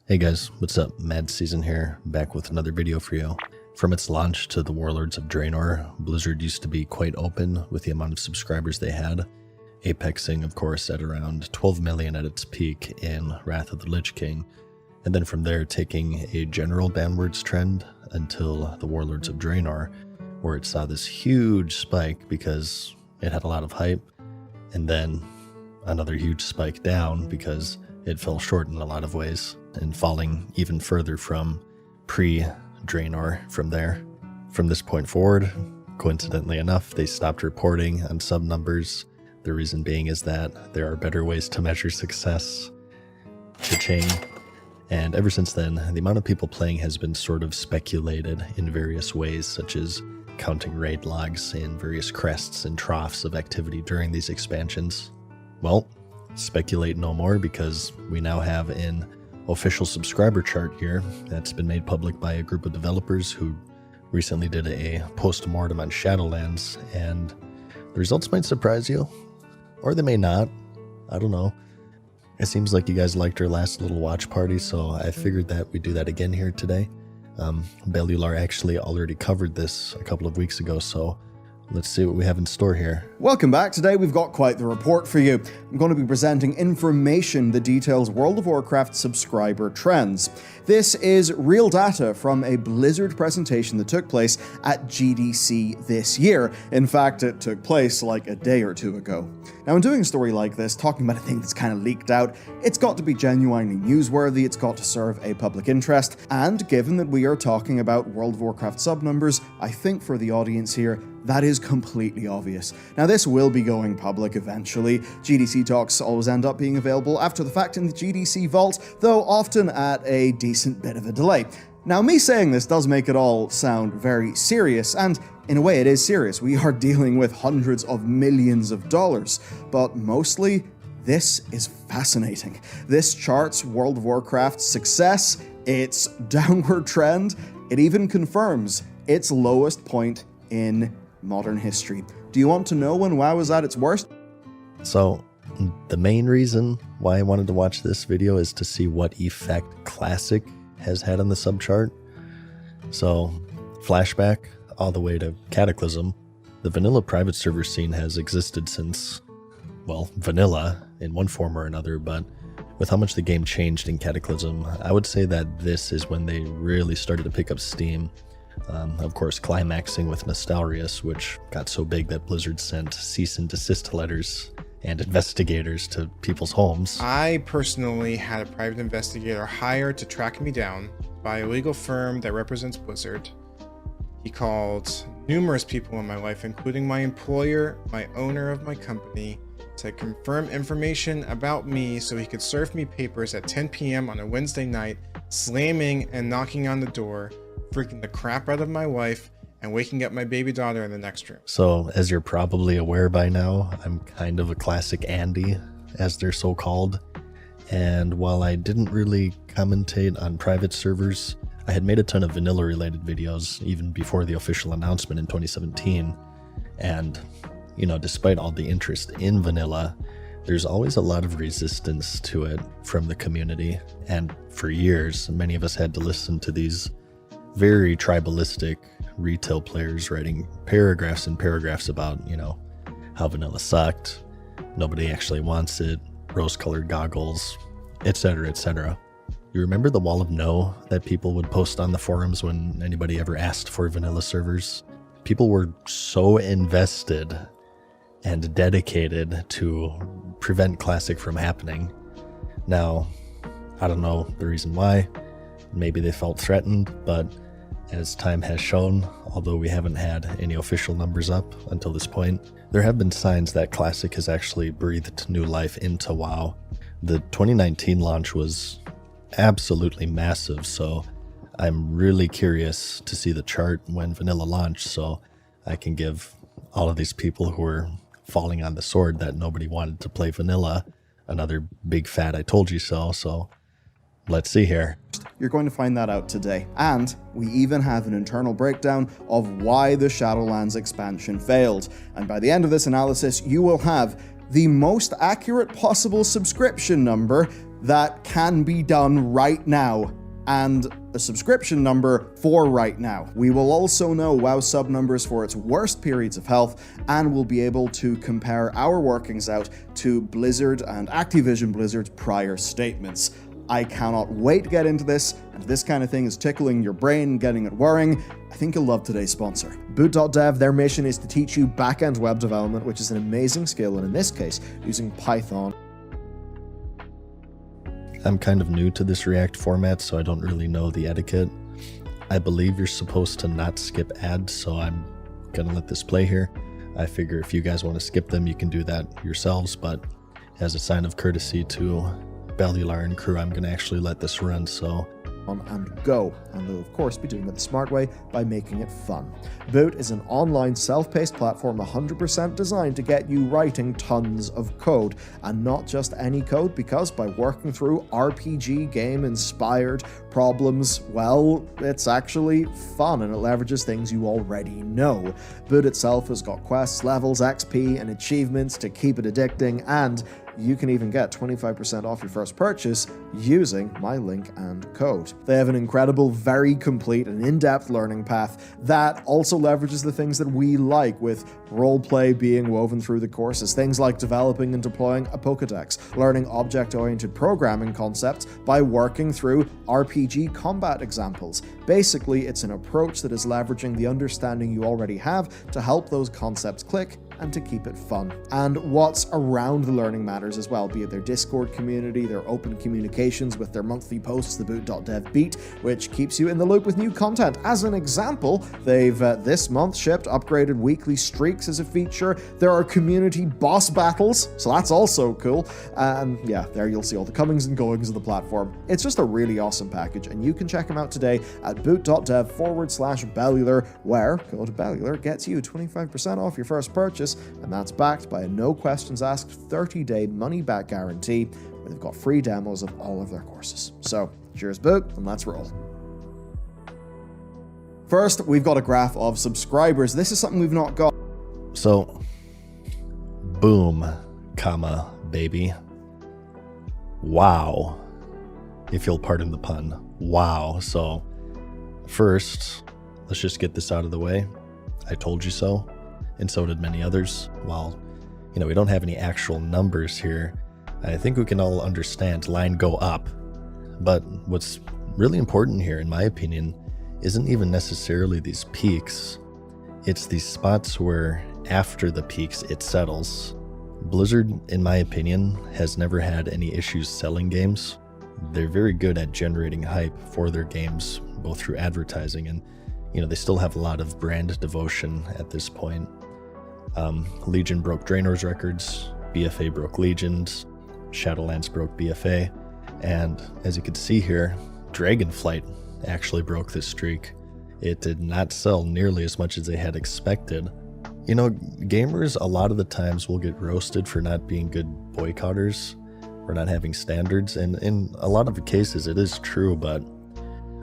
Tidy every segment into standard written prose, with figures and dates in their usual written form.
Hey guys, what's up? MadSeason here, back with another video for you. From its launch to the Warlords of Draenor, Blizzard used to be quite open with the amount of subscribers they had, apexing of course at around 12 million at its peak in Wrath of the Lich King, and then from there taking a general downwards trend until the Warlords of Draenor, where it saw this huge spike because it had a lot of hype, and then another huge spike down because it fell short in a lot of ways, and falling even further from pre-Draenor from there. From this point forward, coincidentally enough, they stopped reporting on sub numbers. The reason being is that there are better ways to measure success. Cha-ching. And ever since then, the amount of people playing has been sort of speculated in various ways, such as counting raid logs and various crests and troughs of activity during these expansions. Well, speculate no more, because we now have an official subscriber chart here that's been made public by a group of developers who recently did a post-mortem on Shadowlands, and the results might surprise you, or they may not. I don't know. It seems like you guys liked our last little watch party, so I figured that we'd do that again here today. Bellular actually already covered this a couple of weeks ago, so let's see what we have in store here. Welcome back. Today we've got quite the report for you. I'm going to be presenting information that details World of Warcraft subscriber trends. This is real data from a Blizzard presentation that took place at GDC this year. In fact, it took place like a day or two ago. Now, in doing a story like this, talking about a thing that's kind of leaked out, it's got to be genuinely newsworthy, it's got to serve a public interest, and given that we are talking about World of Warcraft sub numbers, I think for the audience here, that is completely obvious. Now, this will be going public eventually. GDC talks always end up being available after the fact in the GDC vault, though often at a decent bit of a delay. Now, me saying this does make it all sound very serious, and in a way it is serious. We are dealing with hundreds of millions of dollars, but mostly, this is fascinating. This charts World of Warcraft's success, its downward trend. It even confirms its lowest point in modern history. Do you want to know when WoW was at its worst? So, the main reason why I wanted to watch this video is to see what effect Classic has had on the subchart. So, flashback all the way to Cataclysm. The vanilla private server scene has existed since, well, vanilla in one form or another, but with how much the game changed in Cataclysm, I would say that this is when they really started to pick up steam. Of course, climaxing with Nostalrius, which got so big that Blizzard sent cease and desist letters and investigators to people's homes. I personally had a private investigator hired to track me down by a legal firm that represents Blizzard. He called numerous people in my life, including my employer, my owner of my company, to confirm information about me so he could serve me papers at 10 p.m. on a Wednesday night, slamming and knocking on the door, freaking the crap out of my wife, and waking up my baby daughter in the next room. So, as you're probably aware by now, I'm kind of a classic Andy, as they're so called. And while I didn't really commentate on private servers, I had made a ton of vanilla-related videos even before the official announcement in 2017. And, you know, despite all the interest in vanilla, there's always a lot of resistance to it from the community. And for years, many of us had to listen to these very tribalistic retail players writing paragraphs and paragraphs about, you know, how vanilla sucked, nobody actually wants it, rose-colored goggles, etc., etc. You remember the wall of no that people would post on the forums when anybody ever asked for vanilla servers? People were so invested and dedicated to prevent Classic from happening. Now, I don't know the reason why. Maybe they felt threatened, but as time has shown, although we haven't had any official numbers up until this point, there have been signs that Classic has actually breathed new life into WoW. The 2019 launch was absolutely massive, so I'm really curious to see the chart when vanilla launched, so I can give all of these people who are falling on the sword that nobody wanted to play vanilla another big fat I told you so, so let's see here. You're going to find that out today. And we even have an internal breakdown of why the Shadowlands expansion failed. And by the end of this analysis, you will have the most accurate possible subscription number that can be done right now, and a subscription number for right now. We will also know WoW sub numbers for its worst periods of health, and we'll be able to compare our workings out to Blizzard and Activision Blizzard's prior statements. I cannot wait to get into this, and if this kind of thing is tickling your brain, getting it whirring, I think you'll love today's sponsor. Boot.dev, their mission is to teach you back-end web development, which is an amazing skill, and in this case, using Python. I'm kind of new to this React format, so I don't really know the etiquette. I believe you're supposed to not skip ads, so I'm gonna let this play here. I figure if you guys want to skip them, you can do that yourselves, but as a sign of courtesy to Bellular and crew, I'm gonna actually let this run, so and go, and they'll of course be doing it the smart way by making it fun. Boot is an online self-paced platform 100% designed to get you writing tons of code, and not just any code, because by working through RPG game inspired problems, well, it's actually fun and it leverages things you already know. Boot itself has got quests, levels, XP, and achievements to keep it addicting, and you can even get 25% off your first purchase using my link and code. They have an incredible, very complete and in-depth learning path that also leverages the things that we like, with roleplay being woven through the courses, things like developing and deploying a Pokedex, learning object-oriented programming concepts by working through RPG combat examples. Basically, it's an approach that is leveraging the understanding you already have to help those concepts click and to keep it fun. And what's around the learning matters as well, be it their Discord community, their open communications with their monthly posts, the boot.dev beat, which keeps you in the loop with new content. As an example, they've this month shipped upgraded weekly streaks as a feature. There are community boss battles, so that's also cool. And yeah, there you'll see all the comings and goings of the platform. It's just a really awesome package, and you can check them out today at boot.dev/Bellular, where code Bellular gets you 25% off your first purchase, and that's backed by a no questions asked 30-day money-back guarantee, where they've got free demos of all of their courses. So, cheers Boot, and let's roll. First, we've got a graph of subscribers. This is something we've not got. So, boom, comma, baby. Wow. If you'll pardon the pun. Wow. So, first, let's just get this out of the way. I told you so. And so did many others. While, we don't have any actual numbers here, I think we can all understand line go up. But what's really important here, in my opinion, isn't even necessarily these peaks. It's these spots where after the peaks it settles. Blizzard, in my opinion, has never had any issues selling games. They're very good at generating hype for their games, both through advertising and, they still have a lot of brand devotion at this point. Legion broke Draenor's records, BFA broke Legion's, Shadowlands broke BFA, and as you can see here, Dragonflight actually broke this streak. It did not sell nearly as much as they had expected. Gamers a lot of the times will get roasted for not being good boycotters, or not having standards, and in a lot of the cases it is true, but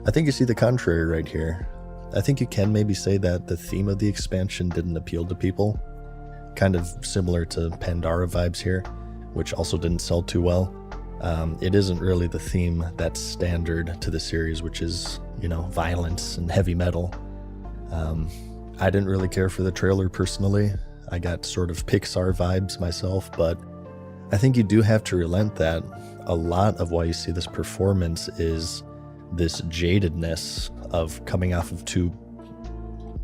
I think you see the contrary right here. I think you can maybe say that the theme of the expansion didn't appeal to people. Kind of similar to Pandora vibes here, which also didn't sell too well. It isn't really the theme that's standard to the series, which is, violence and heavy metal. I didn't really care for the trailer personally. I got sort of Pixar vibes myself, but I think you do have to relent that a lot of why you see this performance is this jadedness of coming off of two,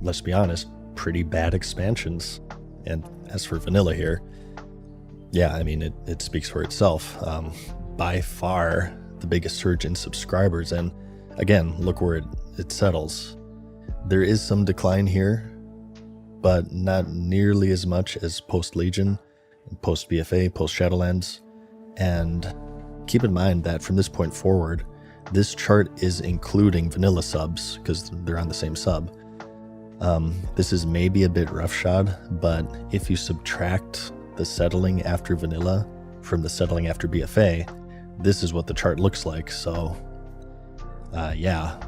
let's be honest, pretty bad expansions. And as for vanilla here, yeah, it speaks for itself. By far the biggest surge in subscribers, and again, look where it settles. There is some decline here, but not nearly as much as post-Legion, post-BFA, post-Shadowlands. And keep in mind that from this point forward, this chart is including vanilla subs, because they're on the same sub. This is maybe a bit roughshod, but if you subtract the settling after vanilla from the settling after BFA, this is what the chart looks like, so yeah.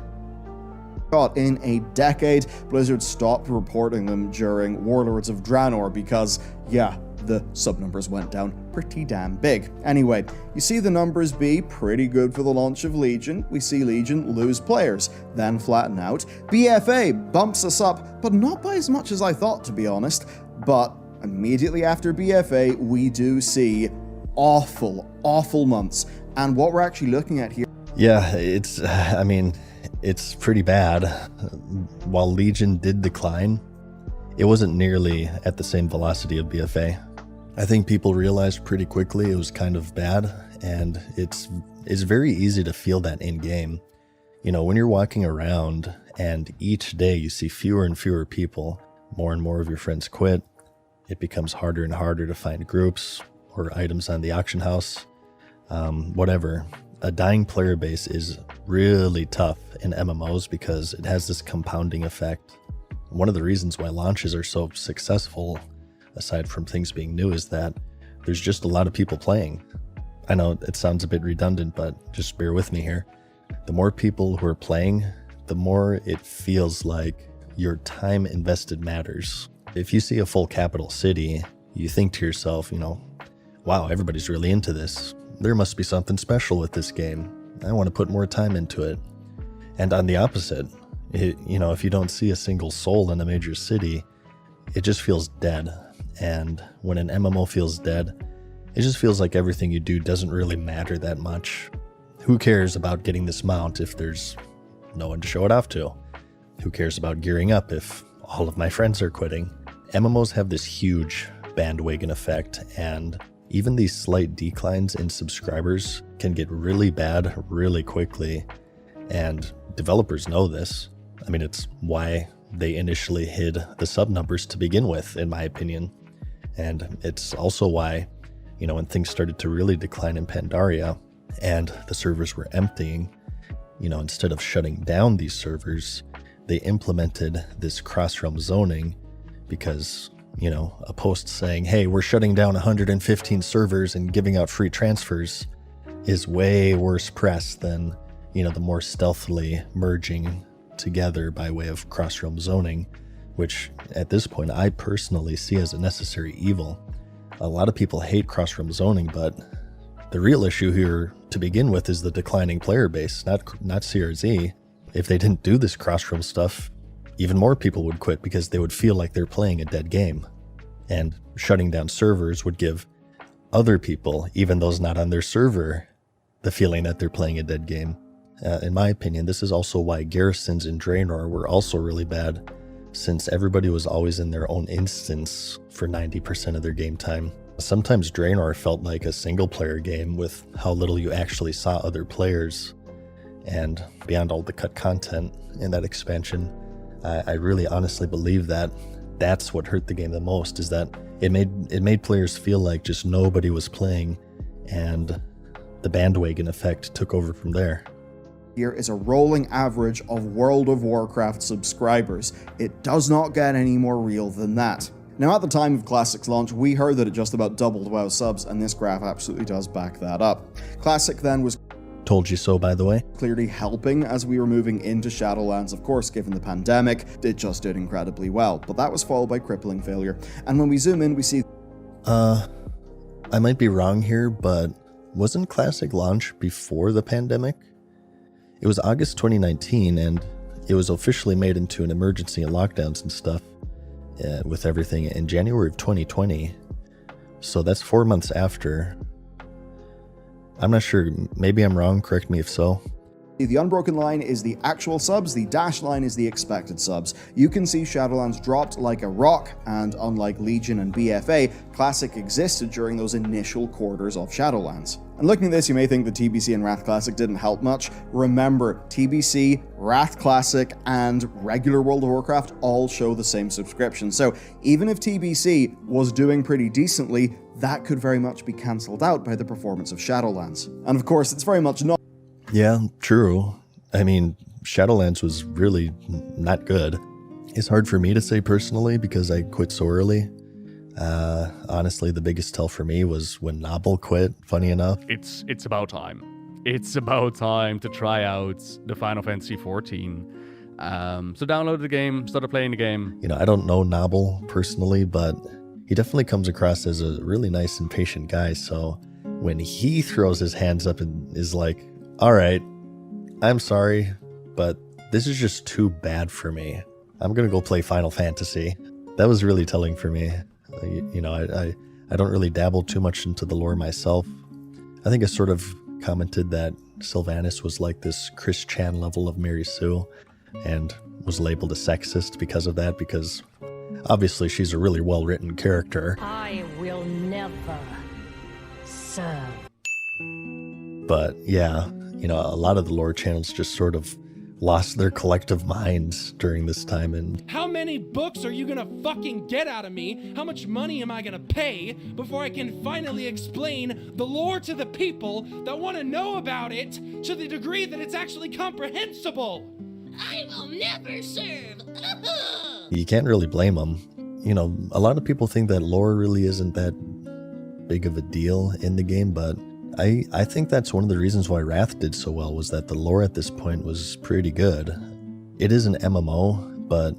In a decade, Blizzard stopped reporting them during Warlords of Draenor because, yeah, the sub numbers went down pretty damn big. Anyway, you see the numbers be pretty good for the launch of Legion. We see Legion lose players, then flatten out. BFA bumps us up, but not by as much as I thought, to be honest. But immediately after BFA, we do see awful months. And what we're actually looking at here... Yeah, it's pretty bad. While Legion did decline, it wasn't nearly at the same velocity of BFA. I think people realized pretty quickly it was kind of bad, and it's very easy to feel that in-game. You know, when you're walking around and each day you see fewer and fewer people, more and more of your friends quit, it becomes harder and harder to find groups or items on the auction house, whatever. A dying player base is really tough in MMOs because it has this compounding effect. One of the reasons why launches are so successful, aside from things being new, is that there's just a lot of people playing. I know it sounds a bit redundant, but just bear with me here. The more people who are playing, the more it feels like your time invested matters. If you see a full capital city, you think to yourself, wow, everybody's really into this. There must be something special with this game. I want to put more time into it. And on the opposite, if you don't see a single soul in a major city, it just feels dead. And when an MMO feels dead, it just feels like everything you do doesn't really matter that much. Who cares about getting this mount if there's no one to show it off to? Who cares about gearing up if all of my friends are quitting? MMOs have this huge bandwagon effect, and even these slight declines in subscribers can get really bad really quickly, and developers know this. I mean, it's why they initially hid the sub numbers to begin with, in my opinion. And it's also why, when things started to really decline in Pandaria and the servers were emptying, instead of shutting down these servers, they implemented this cross-realm zoning because, a post saying, hey, we're shutting down 115 servers and giving out free transfers is way worse press than, the more stealthily merging together by way of cross-realm zoning, which at this point I personally see as a necessary evil. A lot of people hate cross-realm zoning, but the real issue here to begin with is the declining player base, not CRZ. If they didn't do this cross-realm stuff, even more people would quit because they would feel like they're playing a dead game. And shutting down servers would give other people, even those not on their server, the feeling that they're playing a dead game. In my opinion, this is also why garrisons in Draenor were also really bad, since everybody was always in their own instance for 90% of their game time. Sometimes Draenor felt like a single-player game with how little you actually saw other players. And beyond all the cut content in that expansion, I really honestly believe that that's what hurt the game the most, is that it made players feel like just nobody was playing, and the bandwagon effect took over from there. Here is a rolling average of World of Warcraft subscribers. It does not get any more real than that. Now, at the time of Classic's launch, we heard that it just about doubled WoW subs, and this graph absolutely does back that up. Classic then was Told you so, by the way. Clearly helping as we were moving into Shadowlands. Of course, given the pandemic, it just did incredibly well, but that was followed by crippling failure. And when we zoom in, we see... I might be wrong here, but wasn't Classic launch before the pandemic? It was August 2019, and it was officially made into an emergency and lockdowns and stuff with everything in January of 2020. So that's 4 months after. I'm not sure. Maybe I'm wrong. Correct me if so. The unbroken line is the actual subs, the dashed line is the expected subs. You can see Shadowlands dropped like a rock, and unlike Legion and BFA, Classic existed during those initial quarters of Shadowlands. And looking at this, you may think that TBC and Wrath Classic didn't help much. Remember, TBC, Wrath Classic, and regular World of Warcraft all show the same subscription. So even if TBC was doing pretty decently, that could very much be cancelled out by the performance of Shadowlands. And of course, it's very much not. Yeah, true. I mean, Shadowlands was really not good. It's hard for me to say personally because I quit so early. Honestly, the biggest tell for me was when Noble quit, funny enough. It's about time. It's about time to try out the Final Fantasy XIV. So downloaded the game, started playing the game. I don't know Noble personally, but he definitely comes across as a really nice and patient guy. So when he throws his hands up and is like, all right, I'm sorry, but this is just too bad for me. I'm going to go play Final Fantasy. That was really telling for me. You know, I don't really dabble too much into the lore myself. I think I sort of commented that Sylvanas was like this Chris Chan level of Mary Sue and was labeled a sexist because of that, because obviously she's a really well-written character. I will never serve. But yeah, you know, a lot of the lore channels just sort of lost their collective minds during this time. And how many books are you gonna fucking get out of me? How much money am I gonna pay before I can finally explain the lore to the people that want to know about it to the degree that it's actually comprehensible? I will never serve. you can't really blame them. You know, a lot of people think that lore really isn't that big of a deal in the game, but I think that's one of the reasons why Wrath did so well, was that the lore at this point was pretty good. It is an MMO, but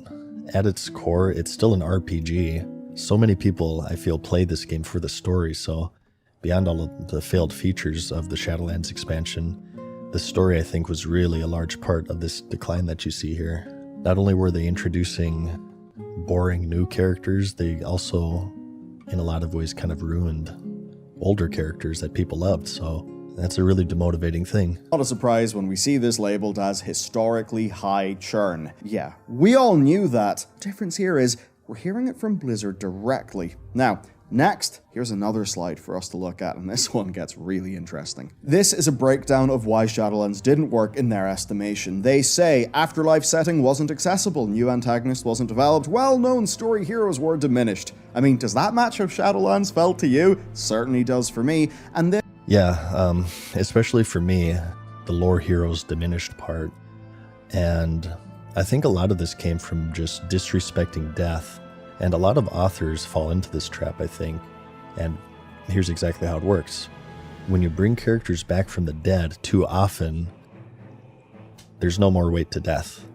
at its core, it's still an RPG. So many people, I feel, play this game for the story, so beyond all of the failed features of the Shadowlands expansion, the story, I think, was really a large part of this decline that you see here. Not only were they introducing boring new characters, they also, in a lot of ways, kind of ruined older characters that people loved, so that's a really demotivating thing. Not a surprise when we see this labeled as historically high churn. Yeah, we all knew that. The difference here is we're hearing it from Blizzard directly. Now, next, here's another slide for us to look at, and this one gets really interesting. This is a breakdown of why Shadowlands didn't work in their estimation. They say afterlife setting wasn't accessible, new antagonist wasn't developed, well-known story heroes were diminished. I mean, does that match how Shadowlands felt to you? Certainly does for me. And then Yeah, especially for me, the lore heroes diminished part. And I think a lot of this came from just disrespecting death. And a lot of authors fall into this trap, I think. And here's exactly how it works. When you bring characters back from the dead too often, there's no more weight to death.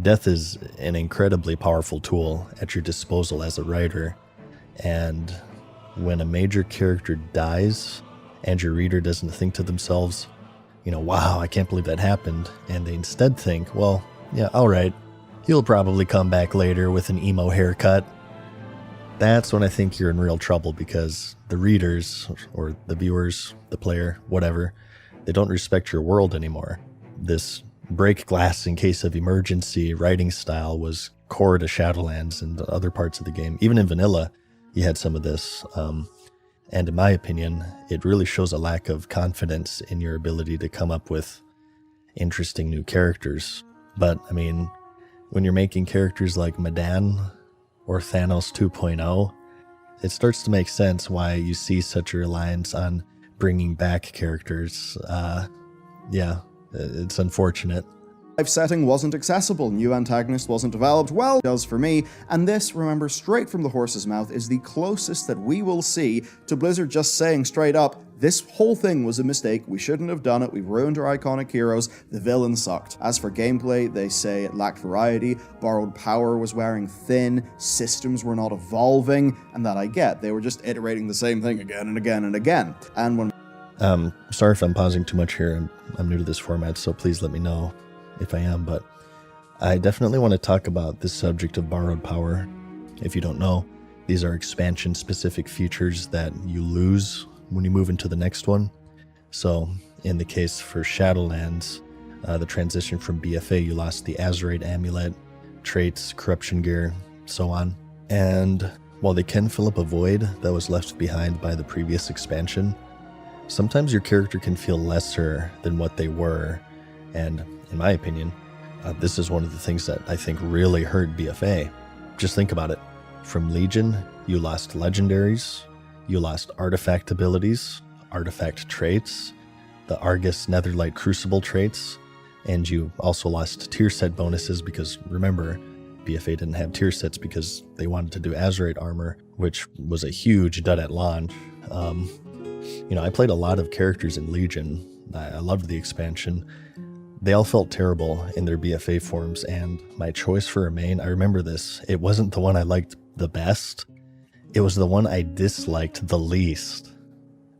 Death is an incredibly powerful tool at your disposal as a writer. And when a major character dies and your reader doesn't think to themselves, you know, wow, I can't believe that happened, and they instead think, well, yeah, all right, he'll probably come back later with an emo haircut. That's when I think you're in real trouble, because the readers, or the viewers, the player, whatever, they don't respect your world anymore. This break glass in case of emergency writing style was core to Shadowlands and other parts of the game. Even in vanilla, you had some of this. And in my opinion, it really shows a lack of confidence in your ability to come up with interesting new characters. But, I mean, when you're making characters like Madan or Thanos 2.0, it starts to make sense why you see such a reliance on bringing back characters. Yeah, it's unfortunate. life setting wasn't accessible, new antagonist wasn't developed, well, it does for me, and this, remember, straight from the horse's mouth, is the closest that we will see to Blizzard just saying straight up, this whole thing was a mistake, we shouldn't have done it, we've ruined our iconic heroes, the villain sucked. As for gameplay, they say it lacked variety, borrowed power was wearing thin, systems were not evolving, and that I get, they were just iterating the same thing again and again and again. And when sorry if I'm pausing too much here, I'm new to this format, so please let me know if I am, but I definitely want to talk about this subject of borrowed power. If you don't know, these are expansion-specific features that you lose when you move into the next one. So, in the case for Shadowlands, the transition from BFA, you lost the Azerite Amulet, traits, corruption gear, so on. And while they can fill up a void that was left behind by the previous expansion, sometimes your character can feel lesser than what they were, and in my opinion, this is one of the things that I think really hurt BFA. Just think about it. From Legion, you lost legendaries, you lost artifact abilities, artifact traits, the Argus Netherlight Crucible traits, and you also lost tier set bonuses because, remember, BFA didn't have tier sets because they wanted to do Azerite armor, which was a huge dud at launch. You know, I played a lot of characters in Legion. I loved the expansion. They all felt terrible in their BFA forms, and my choice for a main, I remember this, it wasn't the one I liked the best. it was the one I disliked the least.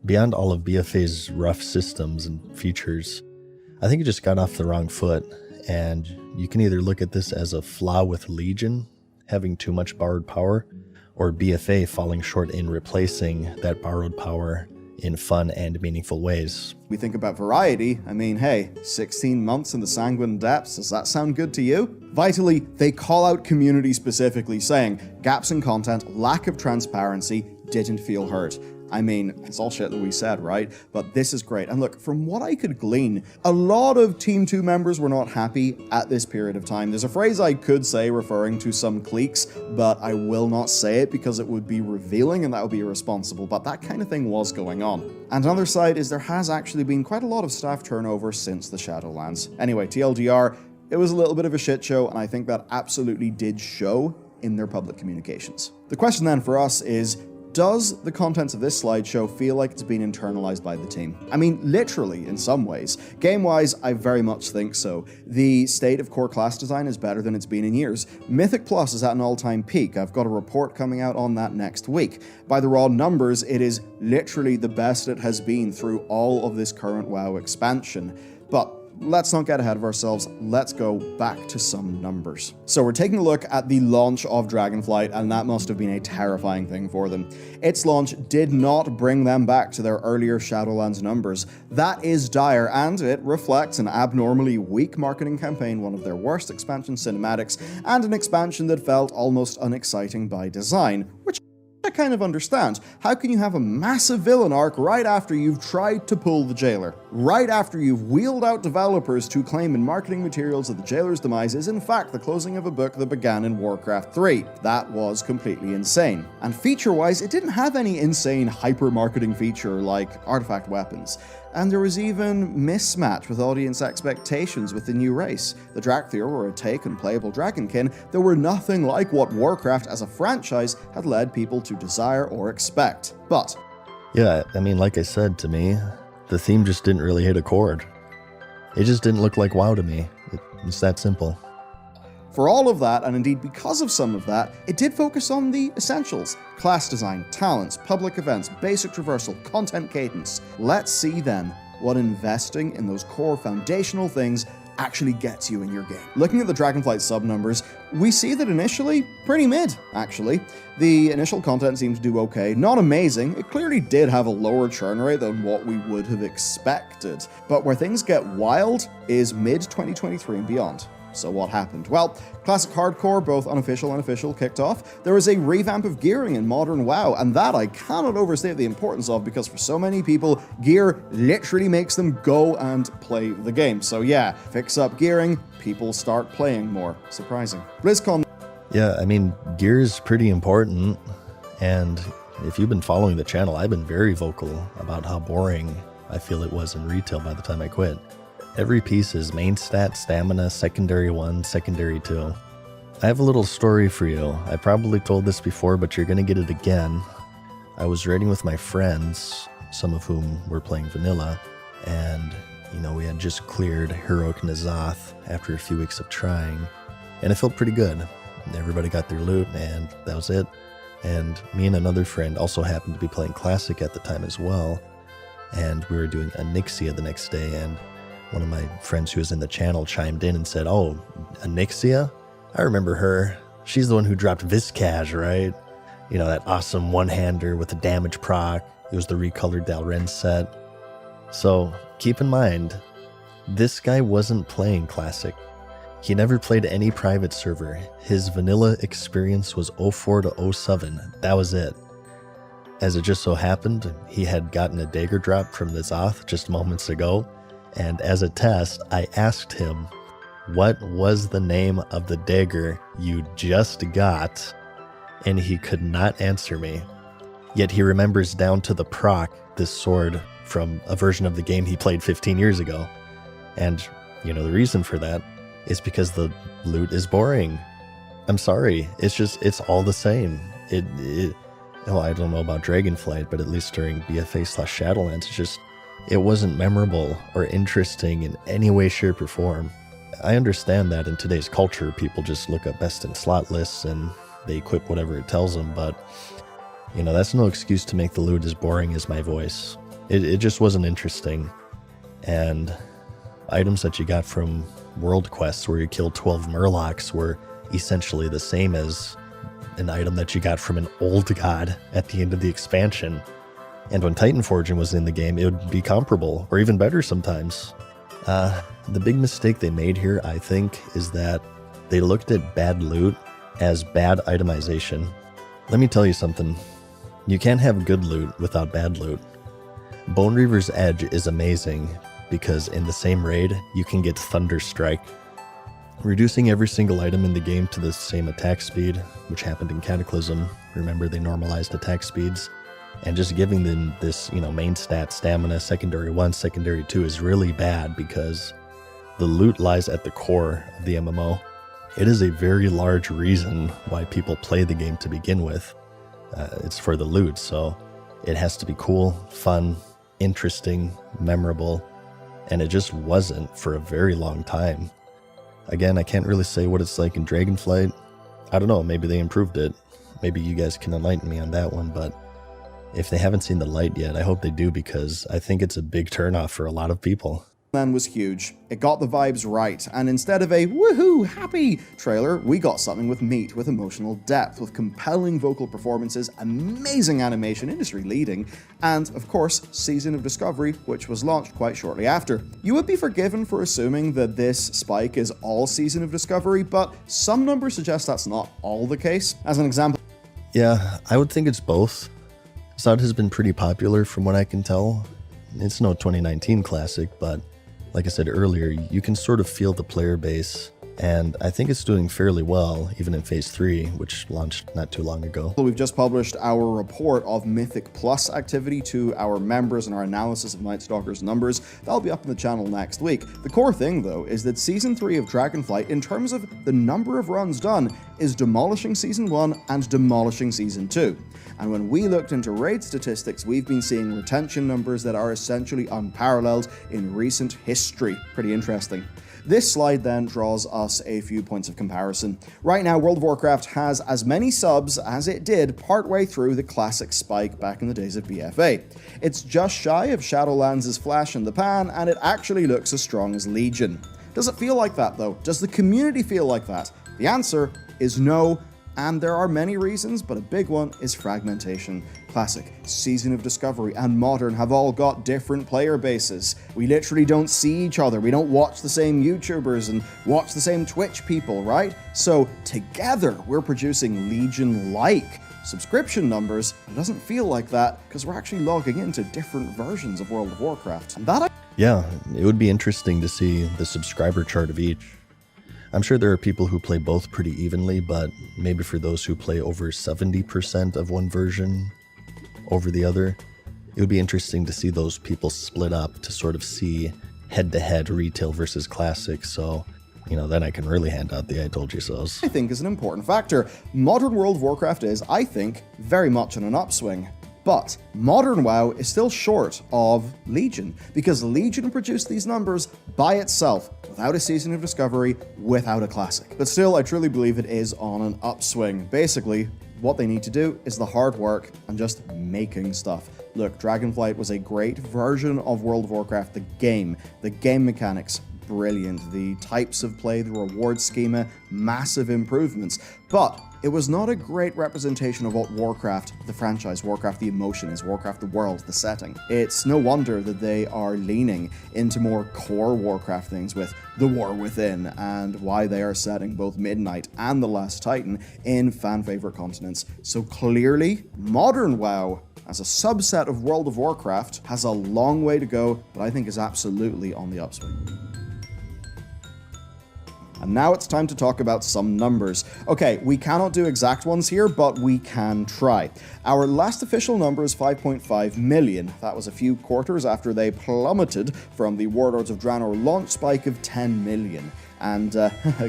Beyond all of BFA's rough systems and features, I think it just got off the wrong foot, and you can either look at this as a flaw with Legion, having too much borrowed power, or BFA falling short in replacing that borrowed power in fun and meaningful ways. We think about variety. I mean, hey, 16 months in the Sanguine Depths, does that sound good to you? Vitally, they call out community specifically, saying gaps in content, lack of transparency, didn't feel heard. I mean, it's all shit that we said, right? But this is great. And look, from what I could glean, a lot of Team 2 members were not happy at this period of time. There's a phrase I could say referring to some cliques, but I will not say it because it would be revealing and that would be irresponsible. But that kind of thing was going on. And another side is there has actually been quite a lot of staff turnover since the Shadowlands. Anyway, TLDR, it was a little bit of a shit show, and I think that absolutely did show in their public communications. The question then for us is, does the contents of this slideshow feel like it's been internalized by the team? I mean, literally, in some ways. Game-wise, I very much think so. The state of core class design is better than it's been in years. Mythic Plus is at an all-time peak. I've got a report coming out on that next week. By the raw numbers, it is literally the best it has been through all of this current WoW expansion. But let's not get ahead of ourselves, let's go back to some numbers. So we're taking a look at the launch of Dragonflight, and that must have been a terrifying thing for them. Its launch did not bring them back to their earlier Shadowlands numbers. That is dire, and it reflects an abnormally weak marketing campaign, one of their worst expansion cinematics, and an expansion that felt almost unexciting by design, which I kind of understand. How can you have a massive villain arc right after you've tried to pull the jailer? Right after you've wheeled out developers to claim in marketing materials that the jailer's demise is in fact the closing of a book that began in Warcraft 3. That was completely insane. And feature-wise, it didn't have any insane hyper-marketing feature like artifact weapons. And there was even mismatch with audience expectations with the new race. The Drakthir were a take on playable dragonkin that were nothing like what Warcraft as a franchise had led people to desire or expect. But Yeah, I mean, like I said, to me, the theme just didn't really hit a chord. It just didn't look like WoW to me. It's that simple. for all of that, and indeed because of some of that, it did focus on the essentials: class design, talents, public events, basic traversal, content cadence. Let's see then what investing in those core foundational things actually gets you in your game. Looking at the Dragonflight sub-numbers, we see that initially, pretty mid, actually. The initial content seemed to do okay, not amazing. It clearly did have a lower churn rate than what we would have expected. But where things get wild is mid-2023 and beyond. So what happened? Well, Classic Hardcore, both unofficial and official, kicked off. There was a revamp of gearing in Modern WoW, and that I cannot overstate the importance of, because for so many people, gear literally makes them go and play the game. So yeah, fix up gearing, people start playing more. Surprising. BlizzCon. Yeah, I mean, gear is pretty important, and if you've been following the channel, I've been very vocal about how boring I feel it was in retail by the time I quit. Every piece is main stat, stamina, secondary 1, secondary 2. I have a little story for you. I probably told this before, but you're gonna get it again. I was raiding with my friends, some of whom were playing vanilla, and, you know, we had just cleared Heroic Nazoth after a few weeks of trying, and it felt pretty good. Everybody got their loot, and that was it. And me and another friend also happened to be playing Classic at the time as well, and we were doing Onyxia the next day, and one of my friends who was in the channel chimed in and said, "Oh, Onyxia? I remember her. She's the one who dropped Vizcash, right? You know, that awesome one-hander with the damage proc. It was the recolored Dalren set." So keep in mind, this guy wasn't playing Classic. He never played any private server. His vanilla experience was 04 to 07. That was it. As it just so happened, he had gotten a dagger drop from the Zoth just moments ago. And as a test, I asked him, what was the name of the dagger you just got? And he could not answer me. Yet he remembers down to the proc this sword from a version of the game he played 15 years ago. And, you know, the reason for that is because the loot is boring. I'm sorry, it's all the same. Oh, I don't know about Dragonflight, but at least during BFA/Shadowlands, it wasn't memorable or interesting in any way, shape, or form. I understand that in today's culture, people just look up best in slot lists and they equip whatever it tells them, but You know, that's no excuse to make the loot as boring as my voice. It just wasn't interesting. And items that you got from world quests where you killed 12 murlocs were essentially the same as an item that you got from an old god at the end of the expansion. And when Titan Forging was in the game, it would be comparable, or even better sometimes. The big mistake they made here, I think, is that they looked at bad loot as bad itemization. Let me tell you something. You can't have good loot without bad loot. Bone Reaver's Edge is amazing because in the same raid, you can get Thunder Strike. Reducing every single item in the game to the same attack speed, which happened in Cataclysm. Remember, they normalized attack speeds. And just giving them this, main stat, stamina, secondary 1, secondary 2 is really bad because the loot lies at the core of the MMO. It is a very large reason why people play the game to begin with. It's for the loot, so it has to be cool, fun, interesting, memorable, and it just wasn't for a very long time. Again, I can't really say what it's like in Dragonflight. I don't know, maybe they improved it. Maybe you guys can enlighten me on that one, but if they haven't seen the light yet, I hope they do because I think it's a big turnoff for a lot of people. Man was huge. It got the vibes right, and instead of a woohoo happy trailer, we got something with meat, with emotional depth, with compelling vocal performances, amazing animation, industry leading, and of course, Season of Discovery, which was launched quite shortly after. You would be forgiven for assuming that this spike is all Season of Discovery, but some numbers suggest that's not all the case. As an example, Yeah, I would think it's both. Zod has been pretty popular from what I can tell. It's no 2019 classic, but like I said earlier, you can sort of feel the player base, and I think it's doing fairly well, even in Phase 3, which launched not too long ago. we've just published our report of Mythic Plus activity to our members and our analysis of Night Stalker's numbers. That'll be up on the channel next week. The core thing, though, is that Season 3 of Dragonflight, in terms of the number of runs done, is demolishing Season 1 and demolishing Season 2. And when we looked into raid statistics, we've been seeing retention numbers that are essentially unparalleled in recent history. Pretty interesting. This slide then draws us a few points of comparison. Right now, World of Warcraft has as many subs as it did partway through the classic spike back in the days of BFA. It's just shy of Shadowlands' flash in the pan, and it actually looks as strong as Legion. Does it feel like that, though? Does the community feel like that? The answer is no. And there are many reasons, but a big one is fragmentation. Classic, Season of Discovery, and Modern have all got different player bases. We literally don't see each other. We don't watch the same YouTubers and watch the same Twitch people, right? So together, we're producing Legion-like subscription numbers. It doesn't feel like that because we're actually logging into different versions of World of Warcraft. And that Yeah, it would be interesting to see the subscriber chart of each. I'm sure there are people who play both pretty evenly, but maybe for those who play over 70% of one version over the other, it would be interesting to see those people split up to sort of see head-to-head retail versus classic, so, then I can really hand out the I told you so's. I think is an important factor. Modern World of Warcraft is, I think, very much on an upswing. But Modern WoW is still short of Legion, because Legion produced these numbers by itself, without a Season of Discovery, without a Classic. But still, I truly believe it is on an upswing. Basically, what they need to do is the hard work and just making stuff. Look, Dragonflight was a great version of World of Warcraft, the game mechanics, brilliant. The types of play, the reward schema, massive improvements. But it was not a great representation of what Warcraft, the franchise, Warcraft the emotion is, Warcraft the world, the setting. It's no wonder that they are leaning into more core Warcraft things with The War Within, and why they are setting both Midnight and The Last Titan in fan-favorite continents. So clearly, Modern WoW, as a subset of World of Warcraft, has a long way to go, but I think is absolutely on the upswing. And now it's time to talk about some numbers. Okay, we cannot do exact ones here, but we can try. Our last official number is 5.5 million. That was a few quarters after they plummeted from the Warlords of Draenor launch spike of 10 million. And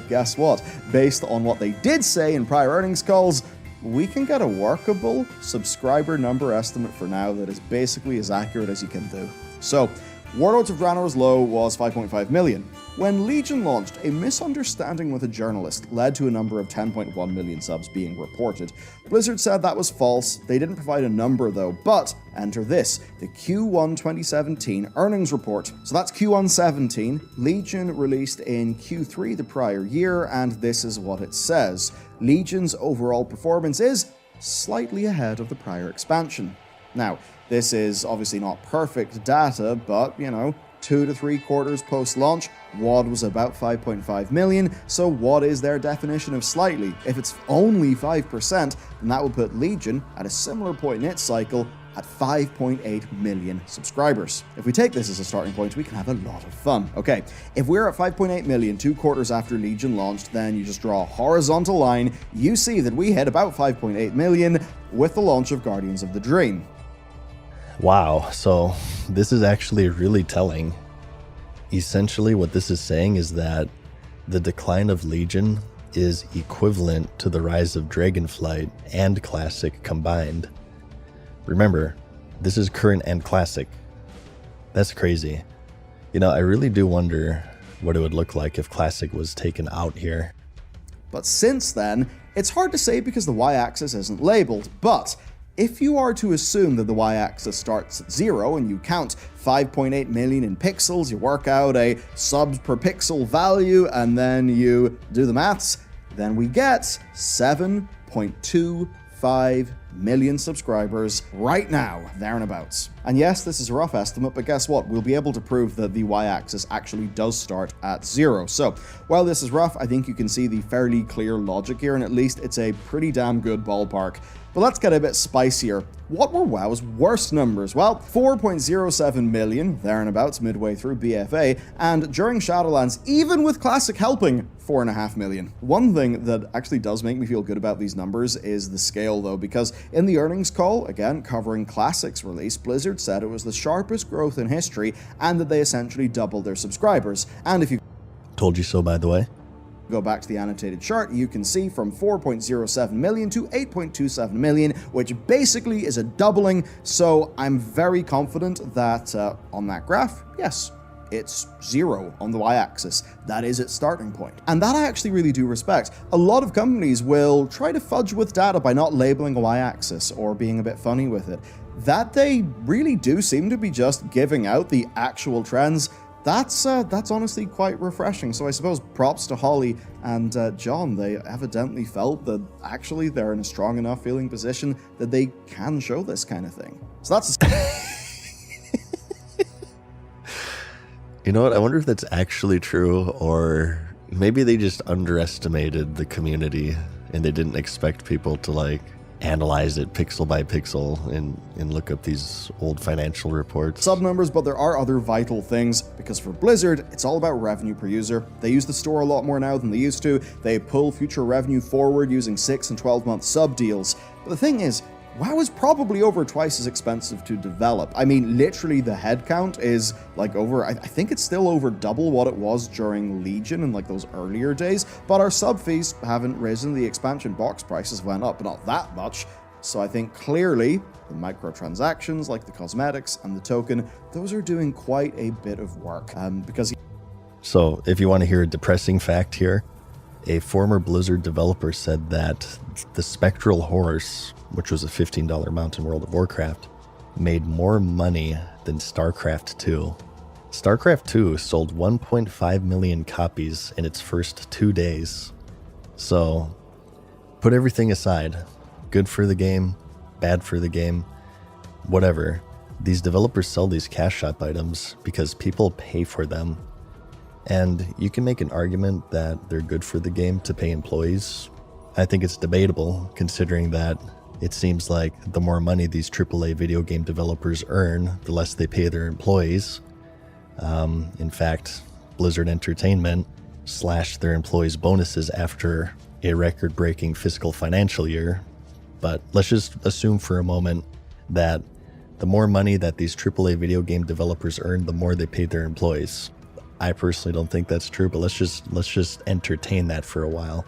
guess what? Based on what they did say in prior earnings calls, we can get a workable subscriber number estimate for now that is basically as accurate as you can do. So, Warlords of Draenor's low was 5.5 million. When Legion launched, a misunderstanding with a journalist led to a number of 10.1 million subs being reported. Blizzard said that was false. They didn't provide a number though, but enter this, the Q1 2017 earnings report. So that's Q1 17. Legion released in Q3 the prior year, and this is what it says. Legion's overall performance is slightly ahead of the prior expansion. Now, this is obviously not perfect data, but, 2 to 3 quarters post-launch, WoD was about 5.5 million, so what is their definition of slightly? If it's only 5%, then that would put Legion at a similar point in its cycle at 5.8 million subscribers. If we take this as a starting point, we can have a lot of fun. Okay, if we're at 5.8 million 2 quarters after Legion launched, then you just draw a horizontal line, you see that we hit about 5.8 million with the launch of Guardians of the Dream. Wow, so this is actually really telling. Essentially what this is saying is that the decline of Legion is equivalent to the rise of Dragonflight and Classic combined. Remember, this is current and Classic. That's crazy. I really do wonder what it would look like if Classic was taken out here. But since then, it's hard to say because the y-axis isn't labeled, but if you are to assume that the y-axis starts at 0 and you count 5.8 million in pixels, you work out a subs per pixel value, and then you do the maths, then we get 7.25 million subscribers right now, there and abouts. And yes, this is a rough estimate, but guess what? We'll be able to prove that the y-axis actually does start at 0. So, while this is rough, I think you can see the fairly clear logic here, and at least it's a pretty damn good ballpark. But let's get a bit spicier. What were WoW's worst numbers? Well, 4.07 million, there and abouts, midway through BFA, and during Shadowlands, even with Classic helping, 4.5 million. One thing that actually does make me feel good about these numbers is the scale though, because in the earnings call, again covering Classic's release, Blizzard said it was the sharpest growth in history and that they essentially doubled their subscribers. And if you Told you so, by the way. Go back to the annotated chart, you can see from 4.07 million to 8.27 million, which basically is a doubling, so I'm very confident that on that graph, yes, it's 0 on the y-axis. That is its starting point. And that I actually really do respect. A lot of companies will try to fudge with data by not labeling a y-axis or being a bit funny with it. That they really do seem to be just giving out the actual trends. That's honestly quite refreshing. So I suppose props to Holly and John. They evidently felt that actually they're in a strong enough feeling position that they can show this kind of thing. So that's You know what? I wonder if that's actually true, or maybe they just underestimated the community and they didn't expect people to analyze it pixel by pixel and look up these old financial reports. Sub numbers, but there are other vital things, because for Blizzard, it's all about revenue per user. They use the store a lot more now than they used to. They pull future revenue forward using 6 and 12-month sub deals. But the thing is, WoW is probably over twice as expensive to develop. I mean, literally the headcount is over, I think it's still over double what it was during Legion in those earlier days, but our sub fees haven't risen, the expansion box prices went up, but not that much. So I think clearly the microtransactions like the cosmetics and the token, those are doing quite a bit of work. So if you want to hear a depressing fact here, a former Blizzard developer said that the Spectral Horse, which was a $15 mount in World of Warcraft, made more money than StarCraft 2. StarCraft 2 sold 1.5 million copies in its first 2 days. So, put everything aside. Good for the game, bad for the game, whatever. These developers sell these cash shop items because people pay for them. And you can make an argument that they're good for the game to pay employees. I think it's debatable, considering that it seems like the more money these AAA video game developers earn, the less they pay their employees. In fact, Blizzard Entertainment slashed their employees' bonuses after a record-breaking fiscal financial year. But let's just assume for a moment that the more money that these AAA video game developers earn, the more they pay their employees. I personally don't think that's true, but let's just entertain that for a while.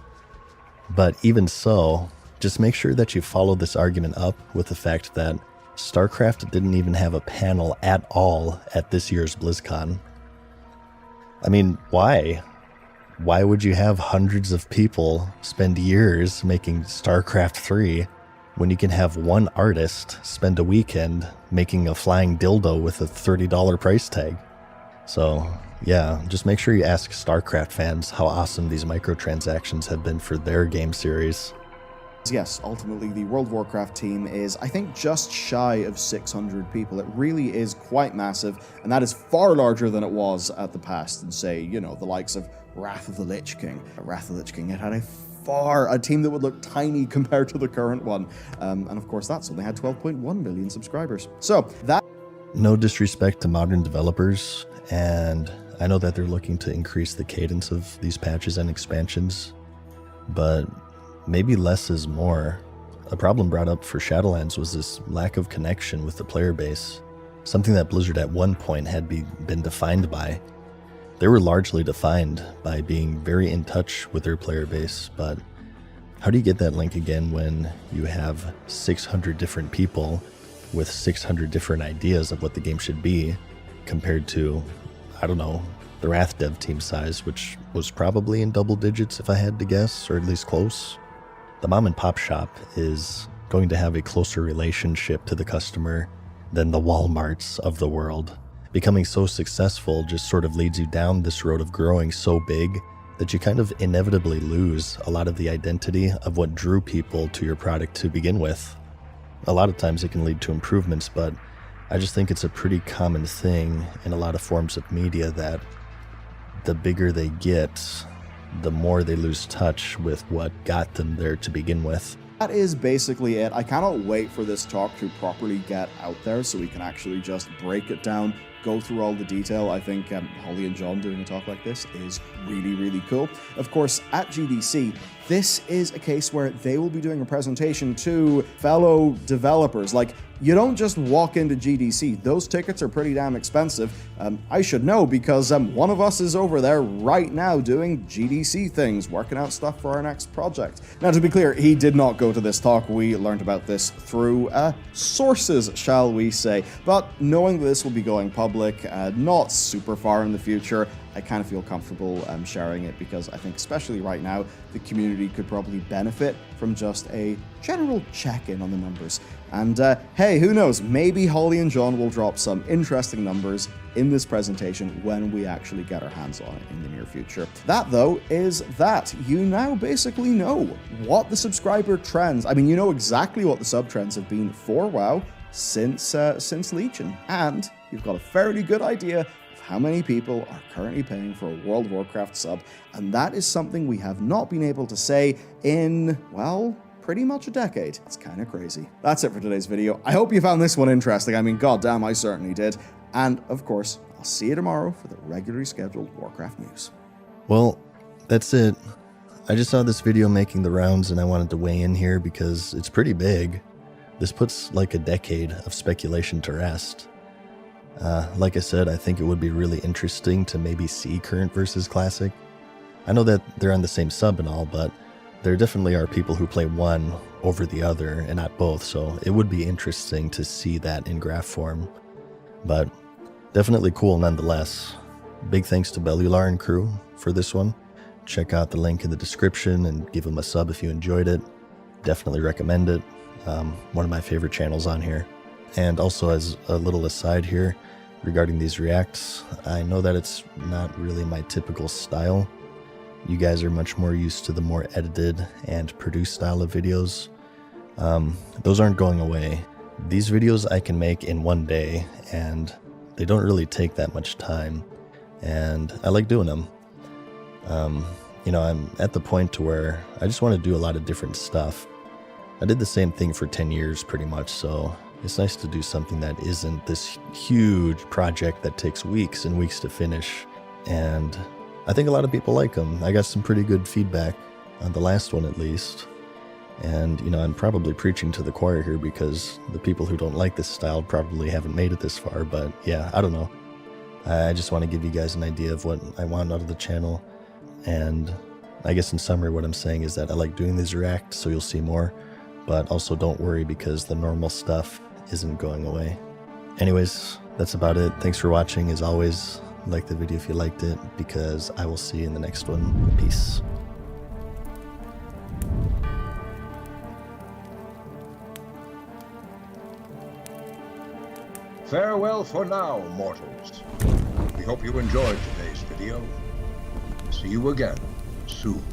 But even so, just make sure that you follow this argument up with the fact that StarCraft didn't even have a panel at all at this year's BlizzCon. I mean, why? Why would you have hundreds of people spend years making StarCraft 3 when you can have one artist spend a weekend making a flying dildo with a $30 price tag? So, yeah, just make sure you ask StarCraft fans how awesome these microtransactions have been for their game series. Yes, ultimately the World of Warcraft team is, I think, just shy of 600 people. It really is quite massive, and that is far larger than it was at the past, and say, you know, the likes of Wrath of the Lich King. Wrath of the Lich King, it had a team that would look tiny compared to the current one. And of course, that's only had 12.1 million subscribers. So, that... No disrespect to modern developers, and I know that they're looking to increase the cadence of these patches and expansions, but maybe less is more. A problem brought up for Shadowlands was this lack of connection with the player base, something that Blizzard at one point had been defined by. They were largely defined by being very in touch with their player base, but how do you get that link again when you have 600 different people with 600 different ideas of what the game should be, compared to, I don't know, the Wrath dev team size, which was probably in double digits if I had to guess, or at least close. The mom and pop shop is going to have a closer relationship to the customer than the Walmarts of the world. Becoming so successful just sort of leads you down this road of growing so big that you kind of inevitably lose a lot of the identity of what drew people to your product to begin with. A lot of times it can lead to improvements, but I just think it's a pretty common thing in a lot of forms of media that the bigger they get, the more they lose touch with what got them there to begin with. That is basically it. I cannot wait for this talk to properly get out there so we can actually just break it down, go through all the detail. I think Holly and John doing a talk like this is really, really cool. Of course, at GDC, this is a case where they will be doing a presentation to fellow developers. Like, you don't just walk into GDC. Those tickets are pretty damn expensive. I should know because one of us is over there right now doing GDC things, working out stuff for our next project. Now, to be clear, he did not go to this talk. We learned about this through sources, shall we say. But knowing that this will be going public, not super far in the future, I kind of feel comfortable sharing it because I think, especially right now, the community could probably benefit from just a general check-in on the numbers. And hey, who knows, maybe Holly and John will drop some interesting numbers in this presentation when we actually get our hands on it in the near future. That, though, is that. You now basically know what the subscriber trends, I mean, you know exactly what the sub-trends have been for WoW since Legion, and you've got a fairly good idea how many people are currently paying for a World of Warcraft sub, and that is something we have not been able to say in, well, pretty much a decade. It's kind of crazy. That's it for today's video. I hope you found this one interesting. I mean, goddamn, I certainly did. And, of course, I'll see you tomorrow for the regularly scheduled Warcraft news. Well, that's it. I just saw this video making the rounds and I wanted to weigh in here because it's pretty big. This puts like a decade of speculation to rest. Like I said, I think it would be really interesting to maybe see Current versus Classic. I know that they're on the same sub and all, but there definitely are people who play one over the other and not both, so it would be interesting to see that in graph form. But definitely cool nonetheless. Big thanks to Bellular and crew for this one. Check out the link in the description and give them a sub if you enjoyed it. Definitely recommend it. One of my favorite channels on here. And also, as a little aside here, regarding these reacts, I know that it's not really my typical style. You guys are much more used to the more edited and produced style of videos. Those aren't going away. These videos I can make in one day, and they don't really take that much time, and I like doing them. You know, I'm at the point to where I just want to do a lot of different stuff. I did the same thing for 10 years pretty much, so it's nice to do something that isn't this huge project that takes weeks and weeks to finish. And I think a lot of people like them. I got some pretty good feedback on the last one at least. And, you know, I'm probably preaching to the choir here because the people who don't like this style probably haven't made it this far. But yeah, I don't know. I just want to give you guys an idea of what I want out of the channel. And I guess in summary, what I'm saying is that I like doing these reacts, so you'll see more. But also don't worry because the normal stuff isn't going away. Anyways, that's about it. Thanks for watching. As always, like the video if you liked it, because I will see you in the next one. Peace. Farewell for now, mortals. We hope you enjoyed today's video. See you again soon.